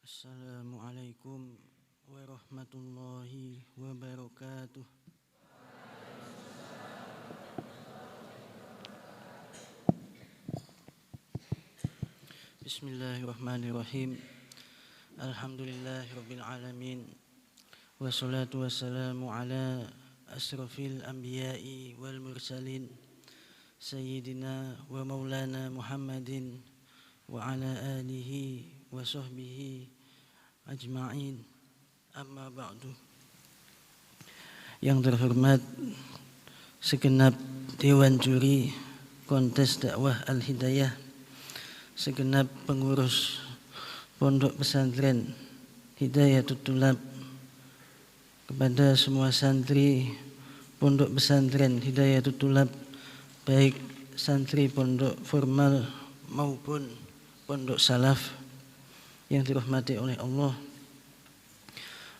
Assalamualaikum warahmatullahi wabarakatuh. Bismillahirrahmanirrahim. Alhamdulillahirabbil alamin. Wassalatu wassalamu ala asrafil anbiya'i wal mursalin sayyidina wa maulana Muhammadin wa ala alihi wa sahbihi ajma'in. Amma ba'du. Yang terhormat segenap Dewan Juri Kontes Dakwah Al-Hidayah, segenap pengurus Pondok Pesantren Hidayatul Tulab, kepada semua santri Pondok Pesantren Hidayatul Tulab, baik santri pondok formal maupun pondok salaf yang dirahmati oleh Allah.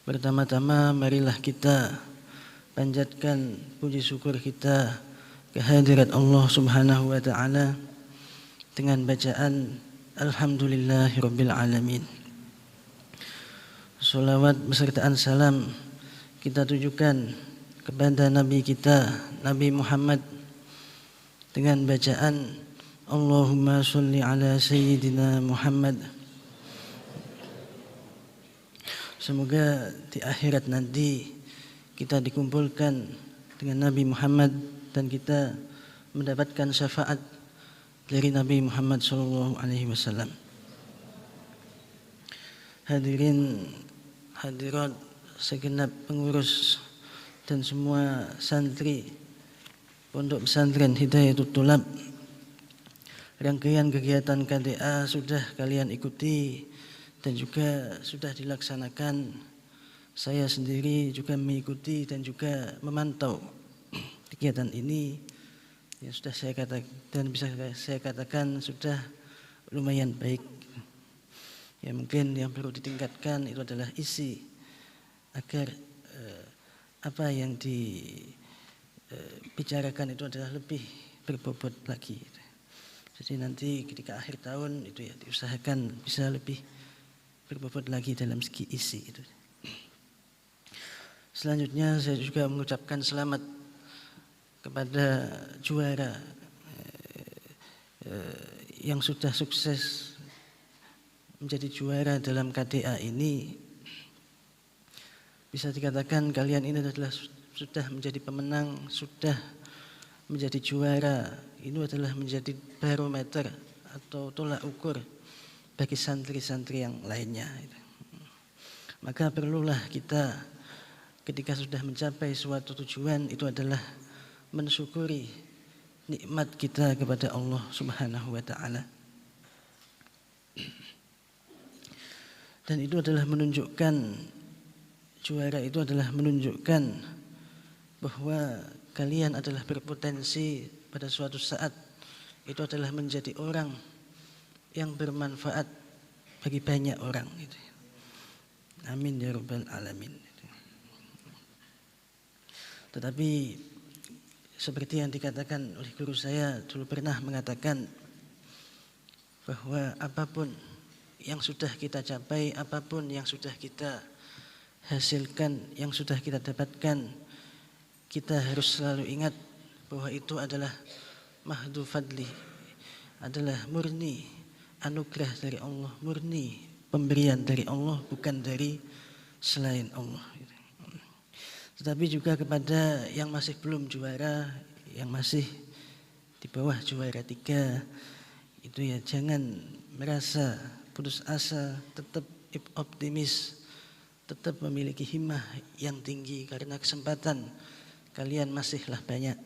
Pertama-tama marilah kita panjatkan puji syukur kita kehadirat Allah Subhanahu wa taala dengan bacaan Alhamdulillahirabbil alamin. Shalawat besertaan salam kita tujukan kepada Nabi kita, Nabi Muhammad, dengan bacaan Allahumma sholli ala Sayyidina Muhammad. Semoga di akhirat nanti kita dikumpulkan dengan Nabi Muhammad dan kita mendapatkan syafaat dari Nabi Muhammad SAW. Hadirin hadirat segenap pengurus dan semua santri Pondok Pesantren Hidayatul Tulab, rangkaian kegiatan KDA sudah kalian ikuti dan juga sudah dilaksanakan. Saya sendiri juga mengikuti dan juga memantau kegiatan ini yang sudah saya katakan dan bisa saya katakan sudah lumayan baik. Ya, mungkin yang perlu ditingkatkan itu adalah isi agar apa yang dibicarakan itu adalah lebih berbobot lagi. Jadi nanti ketika akhir tahun itu ya diusahakan bisa lebih berbobot lagi dalam segi isi itu. Selanjutnya saya juga mengucapkan selamat kepada juara yang sudah sukses menjadi juara dalam KDA ini. Bisa dikatakan kalian ini adalah sudah menjadi pemenang, sudah menjadi juara. Ini adalah menjadi barometer atau tolak ukur bagi santri-santri yang lainnya. Maka perlulah kita ketika sudah mencapai suatu tujuan itu adalah mensyukuri nikmat kita kepada Allah Subhanahu wa taala. Dan itu adalah menunjukkan, juara itu adalah menunjukkan bahwa kalian adalah berpotensi pada suatu saat itu adalah menjadi orang yang bermanfaat bagi banyak orang. Amin ya rabbal alamin. Tetapi seperti yang dikatakan oleh guru saya dulu pernah mengatakan bahwa apapun yang sudah kita capai, apapun yang sudah kita hasilkan, yang sudah kita dapatkan, kita harus selalu ingat bahwa itu adalah mahdhu fadli, adalah murni anugerah dari Allah, murni pemberian dari Allah, bukan dari selain Allah. Tetapi juga kepada yang masih belum juara, yang masih di bawah juara 3, itu ya jangan merasa putus asa, tetap optimis, tetap memiliki himmah yang tinggi karena kesempatan kalian masihlah banyak.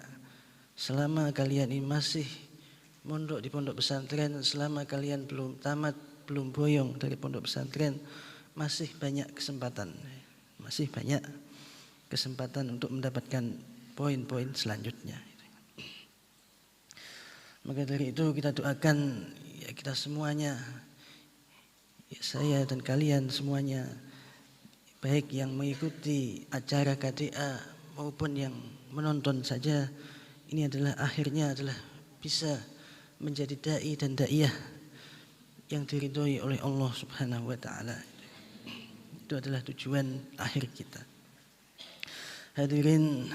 Selama kalian ini masih mondok di pondok pesantren, selama kalian belum tamat, belum boyong dari pondok pesantren, masih banyak kesempatan. Masih banyak kesempatan untuk mendapatkan poin-poin selanjutnya. Maka dari itu kita doakan ya kita semuanya, ya saya dan kalian semuanya, baik yang mengikuti acara KDA maupun yang menonton saja, ini adalah akhirnya adalah bisa menjadi dai dan daiyah yang diridhoi oleh Allah Subhanahu wa taala. Itu adalah tujuan akhir kita. Hadirin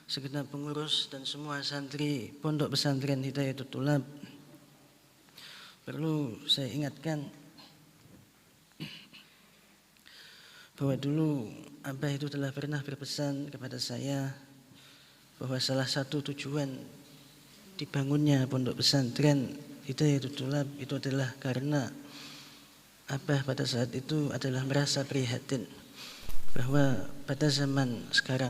segenap pengurus dan semua santri Pondok Pesantren Hidayatul Thulab, perlu saya ingatkan bahwa dulu Abah itu telah pernah berpesan kepada saya bahwa salah satu tujuan dibangunnya Pondok Pesantren Hidayatul Thulab itu adalah karena Abah pada saat itu adalah merasa prihatin bahwa pada zaman sekarang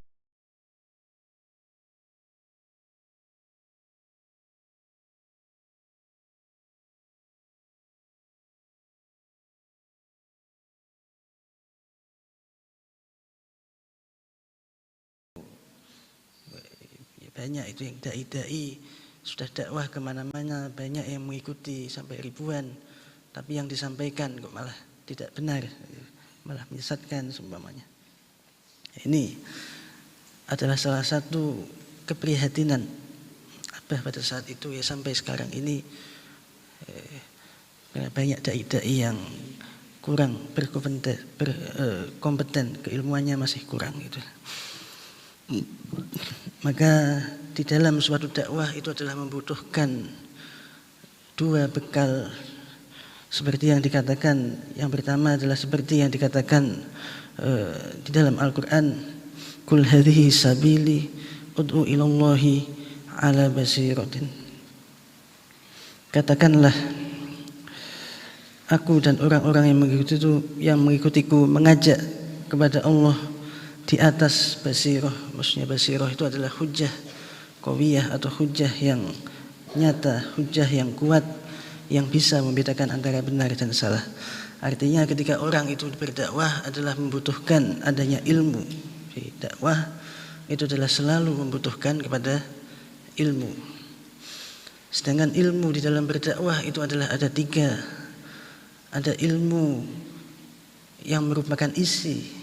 banyak itu yang dai-dai sudah dakwah kemana-mana, banyak yang mengikuti sampai ribuan, tapi yang disampaikan kok malah tidak benar, malah menyesatkan seumpamanya. Ini adalah salah satu keprihatinan Abah pada saat itu ya, sampai sekarang ini banyak dai-dai yang kurang berkompeten, keilmuannya masih kurang gitu. Maka di dalam suatu dakwah itu adalah membutuhkan dua bekal seperti yang dikatakan. Yang pertama adalah seperti yang dikatakan di dalam Al-Quran, Qul hadhihi sabili ud'u ilallahi ala basiratin. Katakanlah, aku dan orang-orang yang mengikutiku mengajak kepada Allah di atas basirah. Maksudnya basirah itu adalah hujjah qawiyah atau hujjah yang nyata, hujjah yang kuat, yang bisa membedakan antara benar dan salah. Artinya ketika orang itu berdakwah adalah membutuhkan adanya ilmu. Dakwah itu adalah selalu membutuhkan kepada ilmu. Sedangkan ilmu di dalam berdakwah itu adalah ada tiga. Ada ilmu yang merupakan isi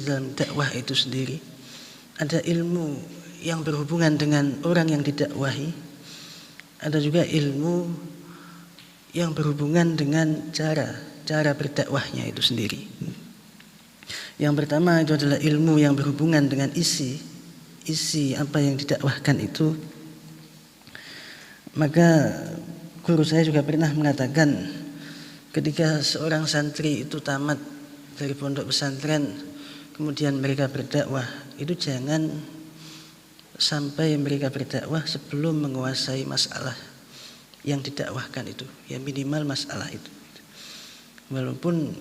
dalam dakwah itu sendiri. Ada ilmu yang berhubungan dengan orang yang didakwahi. Ada juga ilmu yang berhubungan dengan cara berdakwahnya itu sendiri. Yang pertama itu adalah ilmu yang berhubungan dengan isi apa yang didakwahkan itu. Maka guru saya juga pernah mengatakan, ketika seorang santri itu tamat dari pondok pesantren, kemudian mereka berdakwah, itu jangan sampai mereka berdakwah sebelum menguasai masalah yang didakwahkan itu. Ya minimal masalah itu. Walaupun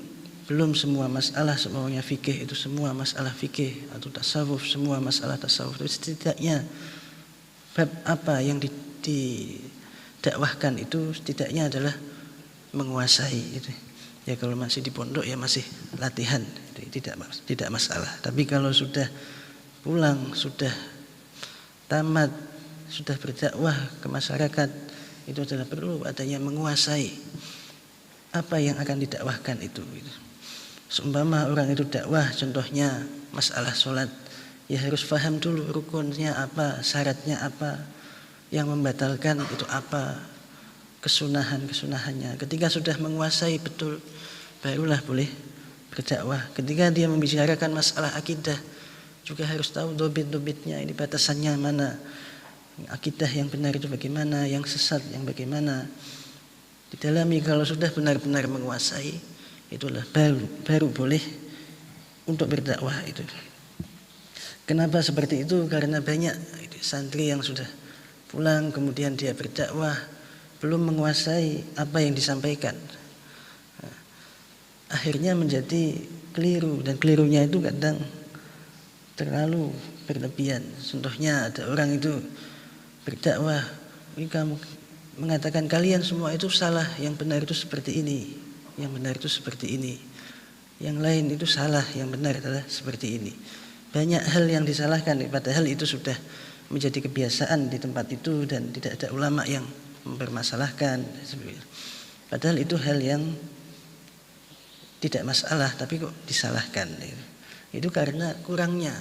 belum semua masalah semuanya fikih itu semua masalah fikih, atau tasawuf semua masalah tasawuf, itu setidaknya bab apa yang didakwahkan itu setidaknya adalah menguasai itu. Ya kalau masih di pondok ya masih latihan, tidak masalah. Tapi kalau sudah pulang, sudah tamat, sudah berdakwah ke masyarakat, itu adalah perlu adanya menguasai apa yang akan didakwahkan itu. Seumpama orang itu dakwah, contohnya masalah sholat, ya harus paham dulu rukunnya apa, syaratnya apa, yang membatalkan itu apa, kesunahannya. Ketika sudah menguasai betul, barulah boleh berdakwah. Ketika dia membicarakan masalah akidah, juga harus tahu dobit-dobitnya, ini batasannya mana, akidah yang benar itu bagaimana, yang sesat yang bagaimana. Didalami, kalau sudah benar-benar menguasai, itulah baru boleh untuk berdakwah itu. Kenapa seperti itu? Karena banyak santri yang sudah pulang kemudian dia berdakwah belum menguasai apa yang disampaikan. Akhirnya menjadi keliru, dan kelirunya itu kadang terlalu berlebihan. Contohnya ada orang itu berdakwah, kamu mengatakan kalian semua itu salah, yang benar itu seperti ini, yang benar itu seperti ini, yang lain itu salah, yang benar adalah seperti ini. Banyak hal yang disalahkan, padahal itu sudah menjadi kebiasaan di tempat itu dan tidak ada ulama yang mempermasalahkan. Padahal itu hal yang tidak masalah, tapi kok disalahkan. Itu karena kurangnya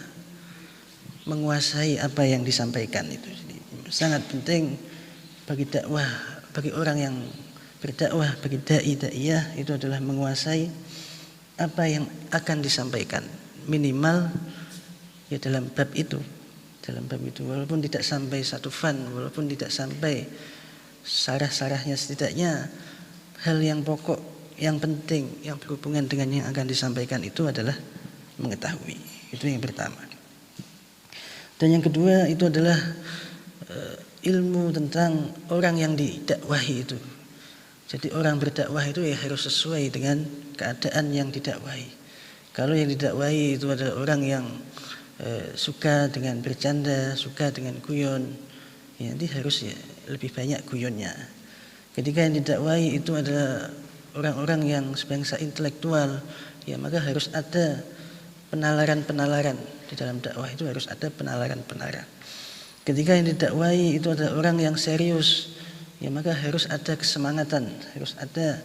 menguasai apa yang disampaikan itu. Jadi, sangat penting bagi dakwah, bagi orang yang berdakwah, bagi dai-daiyah itu adalah menguasai apa yang akan disampaikan, minimal ya dalam bab itu, walaupun tidak sampai satu fan, walaupun tidak sampai sarah-sarahnya, setidaknya hal yang pokok, yang penting, yang berhubungan dengan yang akan disampaikan itu adalah mengetahui. Itu yang pertama. Dan yang kedua itu adalah ilmu tentang orang yang didakwahi itu. Jadi orang berdakwah itu ya harus sesuai dengan keadaan yang didakwahi. Kalau yang didakwahi itu adalah orang yang suka dengan bercanda, suka dengan guyon, ya nanti harus ya lebih banyak guyonnya. Ketika yang didakwahi itu adalah orang-orang yang sebangsa intelektual, ya maka harus ada penalaran-penalaran di dalam dakwah, itu harus ada penalaran-penalaran. Ketika yang didakwahi itu adalah orang yang serius, ya maka harus ada kesemangatan, harus ada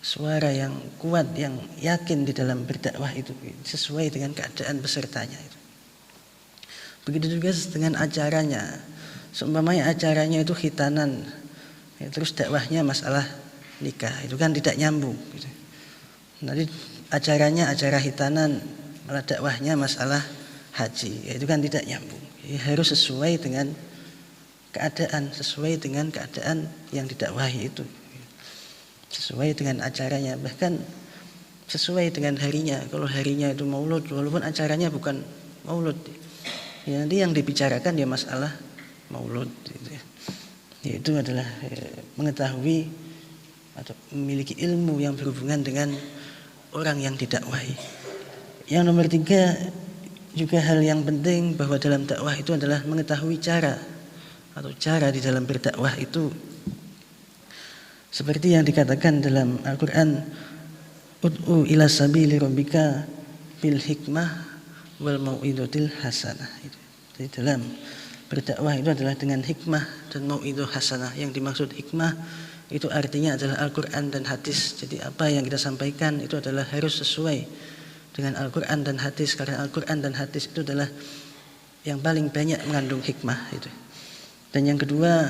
suara yang kuat, yang yakin di dalam berdakwah itu sesuai dengan keadaan pesertanya itu. Begitu juga dengan acaranya. Seumpamanya acaranya itu khitanan, ya, terus dakwahnya masalah nikah, itu kan tidak nyambung gitu. Nanti acaranya acara khitanan, malah dakwahnya masalah haji, ya, itu kan tidak nyambung. Ya, harus sesuai dengan keadaan, sesuai dengan keadaan yang didakwahi itu, sesuai dengan acaranya, bahkan sesuai dengan harinya. Kalau harinya itu maulud, walaupun acaranya bukan maulud, ya nanti yang dibicarakan ya masalah maulud gitu. Yaitu adalah mengetahui atau memiliki ilmu yang berhubungan dengan orang yang didakwahi. Yang nomor 3 juga hal yang penting bahwa dalam dakwah itu adalah mengetahui cara di dalam berdakwah itu. Seperti yang dikatakan dalam Al-Quran, ud'u ila sabili rabbika bil hikmah wal mau'izatil hasanah. Jadi dalam berdakwah itu adalah dengan hikmah dan mau'izah hasanah. Yang dimaksud hikmah itu artinya adalah Al-Quran dan hadis. Jadi apa yang kita sampaikan itu adalah harus sesuai dengan Al-Quran dan hadis, karena Al-Quran dan hadis itu adalah yang paling banyak mengandung hikmah itu. Dan yang kedua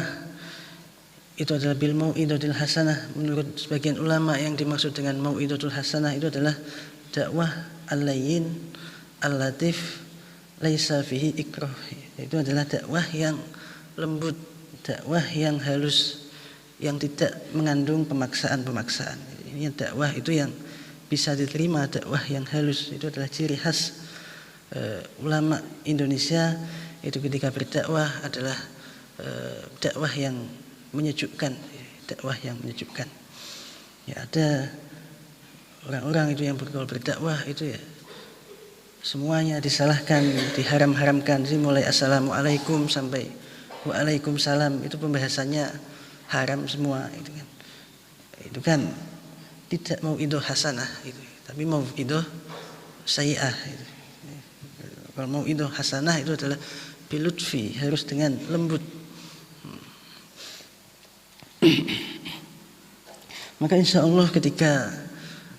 itu adalah bil mau'izatil hasanah. Menurut sebagian ulama yang dimaksud dengan mau'izatul hasanah itu adalah dakwah al-layyin al-latif laisa fihi ikrah. Itu adalah dakwah yang lembut, dakwah yang halus, yang tidak mengandung pemaksaan-pemaksaan. Ini dakwah itu yang bisa diterima, dakwah yang halus. Itu adalah ciri khas ulama Indonesia. Itu ketika berdakwah adalah dakwah yang menyejukkan, dakwah yang menyejukkan. Ya, ada orang-orang itu yang kalau berdakwah itu ya semuanya disalahkan, diharam-haramkan. Jadi mulai assalamualaikum sampai waalaikumsalam itu pembahasannya haram semua itu kan. Itu kan tidak mau idoh hasanah itu, tapi mau idoh sayyi'ah itu. Kalau mau idoh hasanah itu adalah bilutfi, harus dengan lembut. Maka insya Allah ketika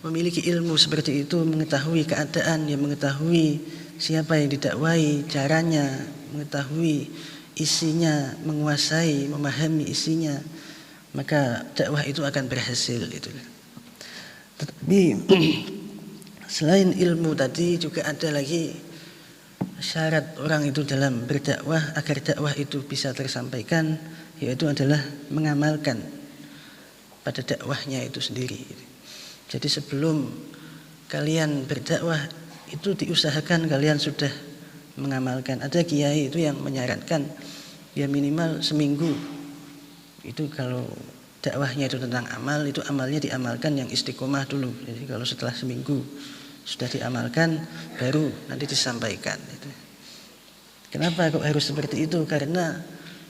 memiliki ilmu seperti itu, mengetahui keadaan, yang mengetahui siapa yang didakwahi, caranya, mengetahui isinya, menguasai, memahami isinya, maka dakwah itu akan berhasil itu. Tetapi selain ilmu tadi juga ada lagi syarat orang itu dalam berdakwah agar dakwah itu bisa tersampaikan, yaitu adalah mengamalkan pada dakwahnya itu sendiri. Jadi sebelum kalian berdakwah itu diusahakan kalian sudah mengamalkan. Ada kiai itu yang menyarankan ya minimal seminggu itu kalau dakwahnya itu tentang amal, itu amalnya diamalkan yang istiqomah dulu. Jadi kalau setelah seminggu sudah diamalkan baru nanti disampaikan. Kenapa kok harus seperti itu? Karena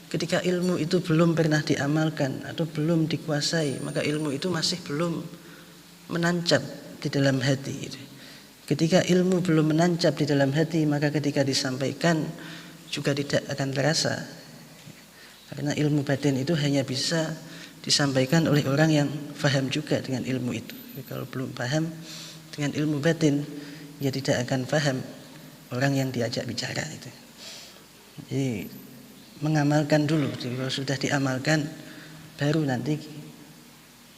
ketika ilmu itu belum pernah diamalkan atau belum dikuasai, maka ilmu itu masih belum menancap di dalam hati. Ketika ilmu belum menancap di dalam hati, maka ketika disampaikan juga tidak akan terasa. Karena ilmu batin itu hanya bisa disampaikan oleh orang yang faham juga dengan ilmu itu. Kalau belum paham dengan ilmu batin, dia tidak akan paham orang yang diajak bicara itu. Jadi mengamalkan dulu. Jadi kalau sudah diamalkan, baru nanti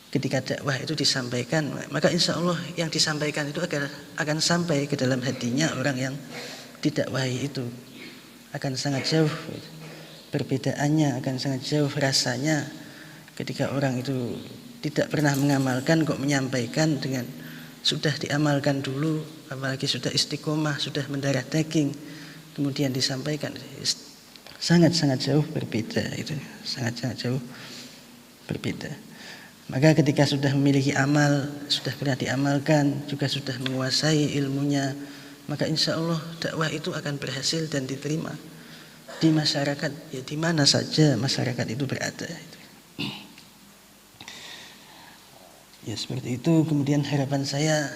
ketika dakwah itu disampaikan, maka insya Allah yang disampaikan itu akan sampai ke dalam hatinya orang yang didakwahi itu. Akan sangat jauh perbedaannya, akan sangat jauh rasanya ketika orang itu tidak pernah mengamalkan kok menyampaikan dengan sudah diamalkan dulu, apalagi sudah istiqomah, sudah mendarah daging, kemudian disampaikan, sangat-sangat jauh berbeda itu, sangat-sangat jauh berbeda. Maka ketika sudah memiliki amal, sudah pernah diamalkan, juga sudah menguasai ilmunya, maka insya Allah dakwah itu akan berhasil dan diterima di masyarakat, ya di mana saja masyarakat itu berada. Ya seperti itu. Kemudian harapan saya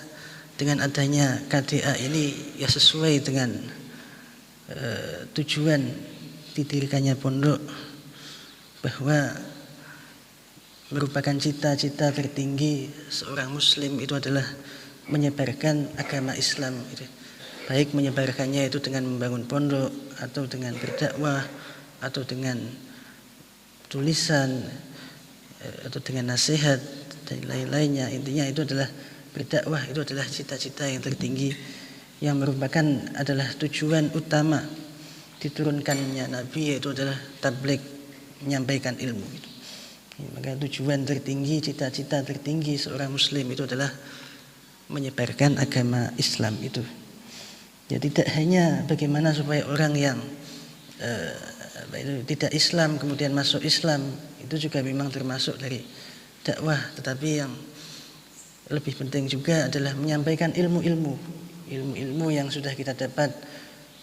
dengan adanya KDA ini ya sesuai dengan tujuan didirikannya pondok, bahwa merupakan cita-cita tertinggi seorang muslim itu adalah menyebarkan agama Islam gitu. Baik menyebarkannya itu dengan membangun pondok, atau dengan berdakwah, atau dengan tulisan, atau dengan nasihat dan lain-lainnya. Intinya itu adalah berdakwah, itu adalah cita-cita yang tertinggi, yang merupakan adalah tujuan utama diturunkannya Nabi, yaitu adalah tabligh, menyampaikan ilmu gitu. Maka tujuan tertinggi, cita-cita tertinggi seorang muslim itu adalah menyebarkan agama Islam itu. Ya tidak hanya bagaimana supaya orang yang tidak Islam kemudian masuk Islam, itu juga memang termasuk dari dakwah, tetapi yang lebih penting juga adalah menyampaikan ilmu-ilmu yang sudah kita dapat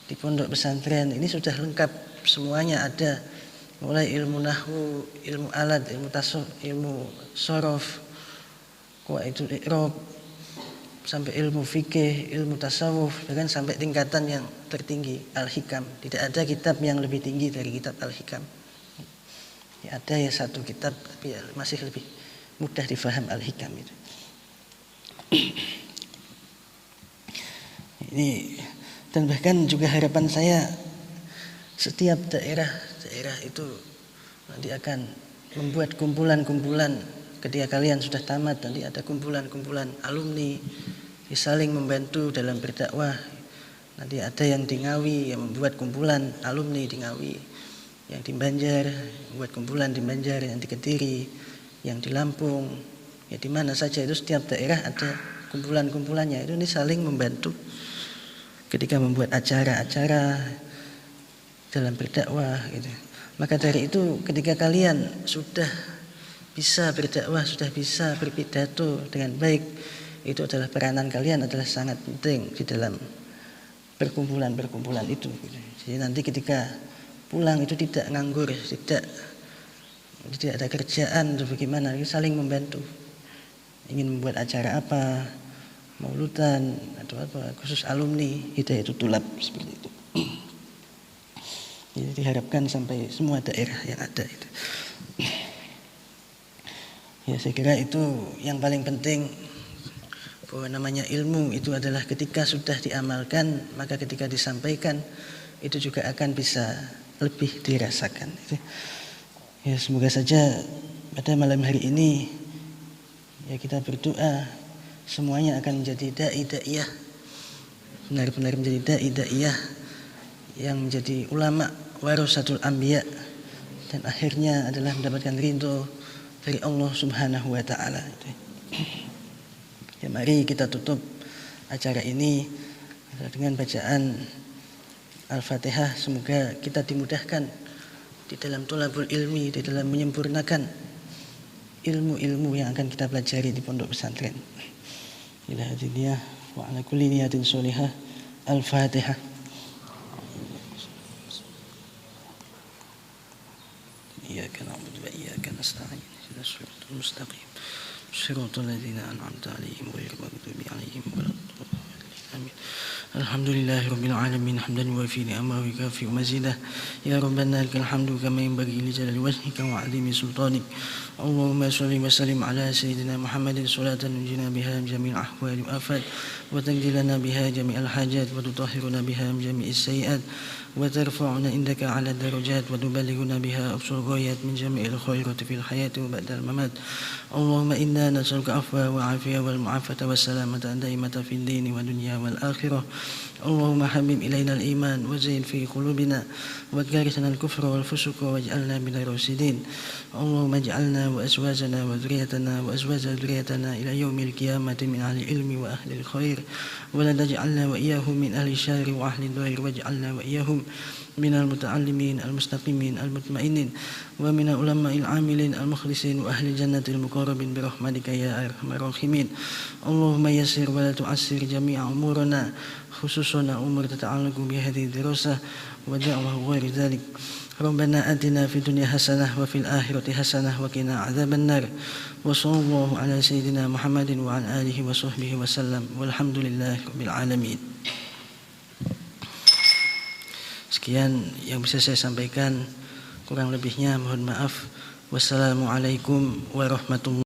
di pondok pesantren. Ini sudah lengkap semuanya ada, mulai ilmu nahwu, ilmu alat, ilmu tasawuf, ilmu sorof, qawaidul i'rab, sampai ilmu fikih, ilmu tasawuf, bahkan sampai tingkatan yang tertinggi al-hikam. Tidak ada kitab yang lebih tinggi dari kitab al-hikam. Ya ada ya satu kitab, tapi ya masih lebih mudah difaham al-hikam itu. Ini, dan bahkan juga harapan saya setiap daerah itu nanti akan membuat kumpulan-kumpulan. Ketika kalian sudah tamat, nanti ada kumpulan-kumpulan alumni saling membantu dalam berdakwah. Nanti ada yang di Ngawi yang membuat kumpulan alumni di Ngawi, yang di Banjar membuat kumpulan di Banjar, yang di Kediri, yang di Lampung, ya di mana saja itu setiap daerah ada kumpulan-kumpulannya. Itu ini saling membantu ketika membuat acara-acara dalam berdakwah gitu. Maka dari itu ketika kalian sudah bisa berdakwah, sudah bisa berpidato dengan baik, itu adalah peranan kalian adalah sangat penting di dalam perkumpulan-perkumpulan itu. Jadi nanti ketika pulang itu tidak nganggur, tidak ada kerjaan atau bagaimana, saling membantu. Ingin membuat acara apa, mauludan atau apa, khusus alumni, itu tulab seperti itu. Jadi diharapkan sampai semua daerah yang ada itu. Ya saya kira itu yang paling penting, bahwa namanya ilmu itu adalah ketika sudah diamalkan, maka ketika disampaikan itu juga akan bisa lebih dirasakan. Ya semoga saja pada malam hari ini ya kita berdoa semuanya akan menjadi dai-daiyah, benar-benar menjadi dai-daiyah yang menjadi ulama warasatul anbiya, dan akhirnya adalah mendapatkan ridho dari Allah Subhanahu wa taala. Ya mari kita tutup acara ini dengan bacaan Al-Fatihah. Semoga kita dimudahkan di dalam thalabul ilmi, di dalam menyempurnakan ilmu-ilmu yang akan kita pelajari di pondok pesantren. Ila hadiniyah wa ala kulli niyatin sholihah. Al-Fatihah. Iyyaka na'budu wa iyyaka nasta'in. Ihdinas siratal mustaqim. Shiratal ladzina an'amta 'alaihim ghairil maghdubi 'alaihim waladdallin. Amin. Alhamdulillahirabbil alamin hamdan yuwafi ni'amahu wa yukafi mazidah. Ya rabbana lakal hamdu kama yanbaghi li jalali wajhika wa 'azimi sultanik. Allahumma shalli wa sallim ala sayyidina Muhammadin salatan tunjina biha min jami'il ahwali wa afat وتقضي لنا بها جميع الحاجات وتطهرنا بها من جميع السيئات وترفعنا عندك على الدرجات وتبلغنا بها أقصى الغايات من جميع الخيرات في الحياة وبعد الممات. اللهم إنا نسألك العفو والعافية والمعافاة والسلامة الدائمة في الدين والدنيا والآخرة. اللهم حبب إلينا الإيمان وزين في قلوبنا وكرهنا الكفر والفسوق واجعلنا من الراشدين. اللهم اجعلنا وأزواجنا وذريتنا وأزواج ذريتنا إلى يوم القيامة من أهل العلم وأهل الخير، ولا تجعلنا وإياهم من أهل الشر وأهل الضير، واجعلنا وإياهم من المتعلمين المستقيمين المطمئنين ومن العلماء العاملين المخلصين وأهل الجنة المقربين برحمتك يا أرحم الراحمين. اللهم يسر ولا تعسر جميع أمورنا، خصوصا أمور تتعلق بهذه الدراسة ودعوة وغير ذلك. ربنا آتنا في الدنيا حسنة وفي الآخرة حسنة وقنا عذاب النار. وصلى الله على سيدنا محمد وعلى آله وصحبه وسلم والحمد لله رب العالمين. Sekian yang bisa saya sampaikan, kurang lebihnya mohon maaf. Wassalamualaikum warahmatullahi wabarakatuh.